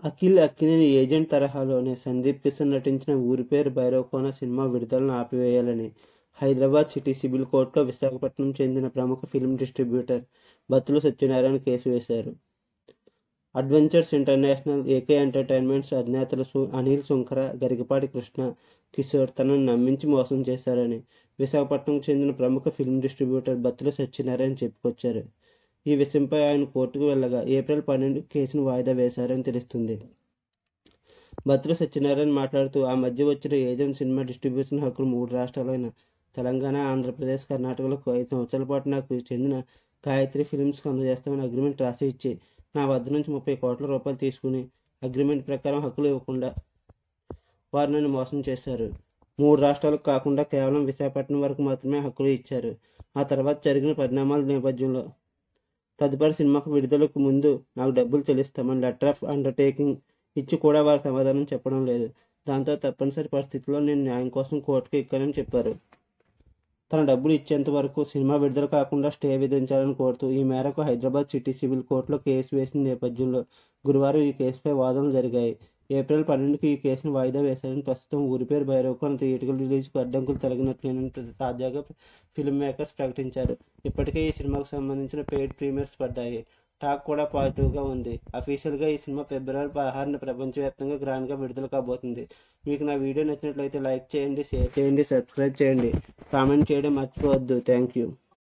Akhil Akkineni agent తరహాలోనే సందీప్ కిషన్ నటించిన ఊరి పేరు భైరవకోన సినిమా విడుదలను ఆపివేయాలని హైదరాబాద్ సిటీ సివిల్ కోర్టులో విశాఖపట్నం చెందిన ప్రముఖ ఫిల్మ్ డిస్ట్రిబ్యూటర్ బత్తుల సత్యనారాయణ కేసు వేశారు. అడ్వెంచర్స్ ఇంటర్నేషనల్, ఏకే ఎంటర్టైన్మెంట్స్ అధినేతలు అనిల్ సుంకర, గరికపాటి కృష్ణ కిషోర్ తనను నమ్మించి మోసం చేశారని విశాఖపట్నంకు చెందిన ప్రముఖ ఫిల్మ్ డిస్ట్రిబ్యూటర్ బత్తుల సత్యనారాయణ చెప్పుకొచ్చారు. ఈ విషయంపై ఆయన కోర్టుకు వెళ్ళగా ఏప్రిల్ 12 కేసును వాయిదా వేశారని తెలుస్తుంది. బత్తుల సత్యనారాయణ మాట్లాడుతూ, ఆ మధ్య వచ్చిన ఏజెంట్ సినిమా డిస్ట్రిబ్యూషన్ హక్కులు 3 రాష్ట్రాలైన తెలంగాణ, ఆంధ్రప్రదేశ్, కర్ణాటకలకు 5 సంవత్సరాల పాటు నాకు చెందిన గాయత్రి ఫిల్మ్స్కి అందజేస్తామని అగ్రిమెంట్ రాసి ఇచ్చి నా వద్ద నుంచి 30 కోట్ల రూపాయలు తీసుకుని అగ్రిమెంట్ ప్రకారం హక్కులు ఇవ్వకుండా వారు నన్ను మోసం చేశారు. 3 రాష్ట్రాలకు కాకుండా కేవలం విశాఖపట్నం వరకు మాత్రమే హక్కులు ఇచ్చారు. ఆ తర్వాత జరిగిన పరిణామాల నేపథ్యంలో తదుపరి సినిమాకు విడుదలకు ముందు నాకు డబ్బులు చెల్లిస్తామని లెటర్ ఆఫ్ అండర్టేకింగ్ ఇచ్చి కూడా వారు సమాధానం చెప్పడం లేదు. దాంతో తప్పనిసరి పరిస్థితుల్లో నేను న్యాయం కోసం కోర్టుకు ఎక్కానని చెప్పారు. తన డబ్బులు ఇచ్చేంత వరకు సినిమా విడుదల కాకుండా స్టే విధించాలని కోరుతూ ఈ మేరకు హైదరాబాద్ సిటీ సివిల్ కోర్టులో కేసు వేసిన నేపథ్యంలో గురువారం ఈ కేసుపై వాదనలు జరిగాయి. ఏప్రిల్ 12కి ఈ కేసును వాయిదా వేశారని, ప్రస్తుతం ఊరి పేరు భైరవకోన థియేటర్ల రిలీజ్కు అడ్డంకులు తొలగినట్లేనని తాజాగా ఫిల్మ్ మేకర్స్ ప్రకటించారు. ఇప్పటికే ఈ సినిమాకు సంబంధించిన పెయిడ్ ప్రీమియర్స్ పడ్డాయి. టాక్ కూడా పాజిటివ్గా ఉంది. అఫీషియల్గా ఈ సినిమా ఫిబ్రవరి 16న ప్రపంచవ్యాప్తంగా గ్రాండ్గా విడుదల కాబోతుంది. మీకు నా వీడియో నచ్చినట్లయితే లైక్ చేయండి, షేర్ చేయండి, సబ్స్క్రైబ్ చేయండి, కామెంట్ చేయడం మర్చిపోవద్దు. Thank you.